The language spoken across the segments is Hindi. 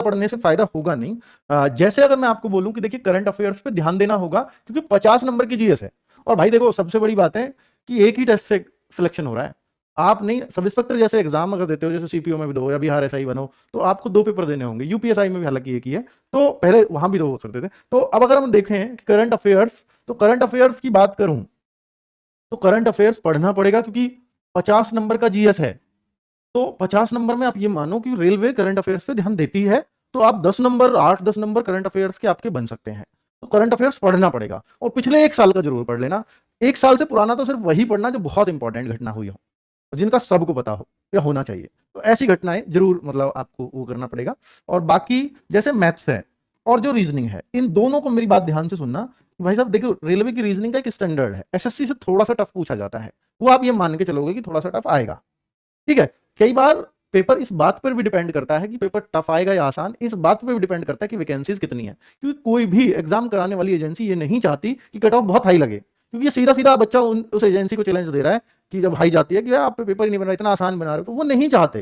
पढ़ने से फायदा होगा नहीं। जैसे अगर मैं आपको बोलूं कि देखिए करंट अफेयर्स पे ध्यान देना होगा क्योंकि 50 नंबर की जीएस है। और भाई देखो सबसे बड़ी बात है कि एक ही टेस्ट से सिलेक्शन हो रहा है। आप नहीं, सब इंस्पेक्टर जैसे एग्जाम अगर देते हो, जैसे सीपीओ में भी दो या बिहार एसआई बनो, तो आपको 2 पेपर देने होंगे। यूपीएसआई में भी हालांकि एक ही है, तो पहले वहां भी 2 करते थे। तो अब अगर हम देखें करंट अफेयर्स, तो करंट अफेयर्स की बात करूं तो करंट अफेयर्स पढ़ना पड़ेगा क्योंकि 50 नंबर का जीएस है। तो 50 नंबर में आप ये मानो कि रेलवे करंट अफेयर्स पे ध्यान देती है, तो आप 10 नंबर 8-10 नंबर करंट अफेयर्स के आपके बन सकते हैं। तो करंट अफेयर्स पढ़ना पड़ेगा और पिछले 1 साल का जरूर पढ़ लेना। 1 साल से पुराना तो सिर्फ वही पढ़ना जो बहुत इंपॉर्टेंट घटना हुई हो, जिनका सबको पता हो या होना चाहिए। तो ऐसी घटनाएं जरूर मतलब आपको वो करना पड़ेगा। और बाकी जैसे मैथ्स है और जो रीजनिंग है, इन दोनों को मेरी बात ध्यान से सुनना। भाई साहब देखो, रेलवे की रीजनिंग का एक स्टैंडर्ड है, एसएससी से थोड़ा सा टफ पूछा जाता है, वो आप ये मान के चलोगे कि थोड़ा सा टफ आएगा। ठीक है, कई बार पेपर इस बात पर भी डिपेंड करता है कि पेपर टफ आएगा या आसान, इस बात पर भी डिपेंड करता है कि वैकेंसीज कितनी है। क्योंकि कोई भी एग्जाम कराने वाली एजेंसी ये नहीं चाहती कि कट ऑफ बहुत हाई लगे, क्योंकि ये सीधा सीधा बच्चा उस एजेंसी को चैलेंज दे रहा है कि जब हाई जाती है कि आप पेपर ही नहीं बन रहा, इतना आसान बना रहे हो, तो वो नहीं चाहते।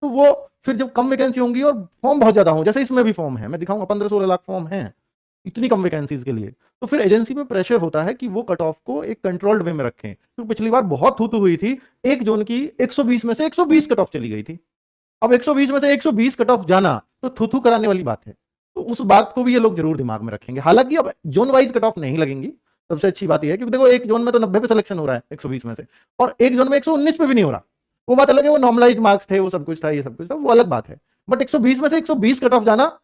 तो वो फिर जब कम वैकेंसी होंगी और फॉर्म बहुत ज्यादा हो, जैसे इसमें भी फॉर्म है, मैं दिखाऊंगा 15-16 लाख फॉर्म है इतनी कम वैकेंसीज के लिए, तो फिर एजेंसी पे प्रेशर होता है कि वो कट ऑफ को एक कंट्रोल्ड वे में रखें। तो पिछली बार बहुत थूथू हुई थी, एक जोन की 120 में से 120 कट ऑफ चली गई थी। अब 120 में से 120 कट ऑफ जाना तो थूथू कराने वाली बात है। तो उस बात को भी ये लोग जरूर दिमाग में रखेंगे। हालांकि अब जोन वाइज कट ऑफ नहीं लगेंगी, सबसे अच्छी बात यह है क्योंकि देखो एक जोन में तो 90 पे सिलेक्शन हो रहा है 120 में से, और एक जोन में 119 पे भी नहीं हो रहा। वो बात अलग है, वो नॉर्मलाइज मार्क्स थे, वो सब कुछ था, ये सब कुछ था, वो अलग बात है। बट 120 में से 120 कट ऑफ जाना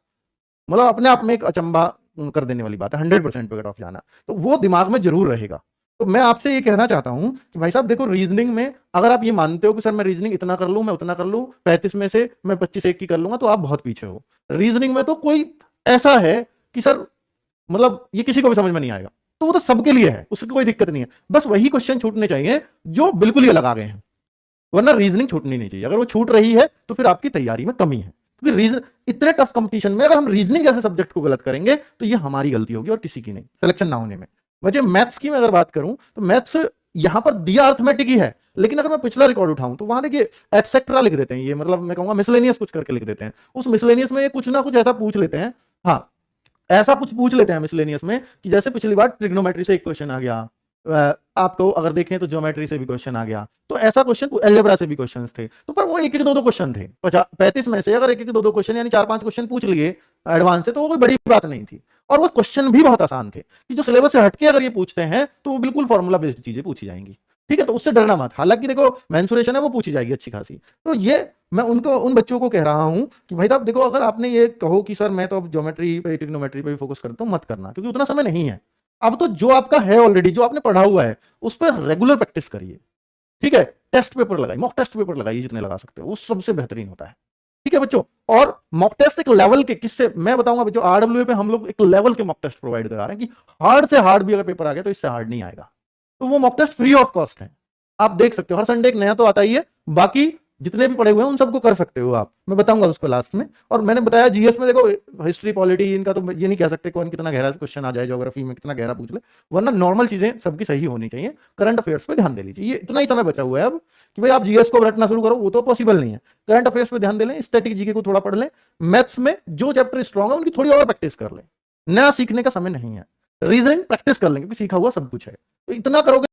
मतलब अपने आप में एक अचंबा कर देने वाली बात है, 100% पे कट ऑफ जाना। तो वो दिमाग में जरूर रहेगा। तो मैं आपसे ये कहना चाहता हूं कि भाई साहब देखो, रीजनिंग में अगर आप ये मानते हो कि सर मैं रीजनिंग इतना कर लूं, मैं उतना कर लूं, 35 में से मैं 25 एक की कर लूंगा, तो आप बहुत पीछे हो। रीजनिंग में तो कोई ऐसा है कि सर मतलब ये किसी को भी समझ में नहीं आएगा, तो वो तो सबके लिए है, उसकी कोई दिक्कत नहीं है। बस वही क्वेश्चन छूटने चाहिए जो बिल्कुल ही अलग आ गए हैं, वरना रीजनिंग छूटनी नहीं चाहिए। अगर वो छूट रही है तो फिर आपकी तैयारी में कमी है, क्योंकि रीजन इतने टफ कंपटीशन में अगर हम रीजनिंग जैसे सब्जेक्ट को गलत करेंगे तो ये हमारी गलती होगी और किसी की नहीं, सिलेक्शन ना होने में। वजह मैथ्स की मैं अगर बात करूं तो मैथ्स यहां पर दिया अर्थमेटिक ही है, लेकिन अगर मैं पिछला रिकॉर्ड उठाऊं तो वहां देखिए एटसेट्रा लिख देते हैं, ये मतलब मैं कहूंगा मिसलेनियस कुछ करके लिख देते हैं। उस मिसलेनियस में कुछ ना कुछ ऐसा पूछ लेते हैं, हाँ ऐसा कुछ पूछ लेते हैं मिसलेनियस में कि जैसे पिछली बार ट्रिग्नोमेट्री से एक क्वेश्चन आ गया, आपको अगर देखें तो ज्योमेट्री से भी क्वेश्चन आ गया, तो ऐसा क्वेश्चन अलजेब्रा से भी क्वेश्चन थे। तो पर वो एक एक दो दो क्वेश्चन थे, 35 में से अगर एक एक दो दो क्वेश्चन यानी 4-5 क्वेश्चन पूछ लिए एडवांस से, तो वो कोई बड़ी बात नहीं थी। और वो क्वेश्चन भी बहुत आसान थे कि जो सिलेबस से हटके अगर ये पूछते हैं तो वो बिल्कुल फॉर्मूला बेस्ड चीजें पूछी जाएंगी। ठीक है, तो उससे डरना मत। हालांकि देखो मेंसुरेशन है वो पूछी जाएगी अच्छी खासी। तो ये मैं उन बच्चों को कह रहा हूं कि भाई साहब देखो, अगर आपने ये कहो कि सर मैं तो अब ज्योमेट्री पे ट्रिग्नोमेट्री पे भी फोकस करता हूं, मत करना, क्योंकि उतना समय नहीं है। अब तो जो आपका है ऑलरेडी, जो आपने पढ़ा हुआ है, उस पर रेगुलर प्रैक्टिस करिए। ठीक है, टेस्ट पेपर लगाइए, मॉक टेस्ट पेपर लगाइए जितने लगा सकते हो, वो सबसे बेहतरीन होता है। ठीक है बच्चों, और मॉक टेस्ट एक लेवल के, किससे मैं बताऊंगा बच्चों, आरडब्ल्यू पे हम लोग एक लेवल के मॉक टेस्ट प्रोवाइड करा रहे हैं कि हार्ड से हार्ड भी अगर पेपर आ गया तो इससे हार्ड नहीं आएगा। तो वो mock test free of cost है, आप देख सकते हो। हर संडे एक नया तो आता ही है, बाकी जितने भी पढ़े हुए हैं उन सबको कर सकते हो आप, मैं बताऊंगा उसको लास्ट में। और मैंने बताया जीएस में देखो हिस्ट्री पॉलिटी इनका तो ये नहीं कह सकते कौन कितना गहरा क्वेश्चन आ जाए, ज्योग्राफी में कितना गहरा पूछ ले, वरना नॉर्मल चीजें सबकी सही होनी चाहिए। करंट अफेयर्स पे ध्यान दे लीजिए, ये इतना ही समय बचा हुआ है अब कि भाई आप जीएस को रटना शुरू करो, वो तो पॉसिबल नहीं है। करंट अफेयर्स पे ध्यान दे लें, स्टैटिक जीके को थोड़ा पढ़ लें, मैथ्स में जो चैप्टर स्ट्रॉन्ग है उनकी थोड़ी और प्रैक्टिस कर लें। नया सीखने का समय नहीं है, रीजनिंग प्रैक्टिस कर लें क्योंकि सीखा हुआ सब कुछ है। तो इतना करोगे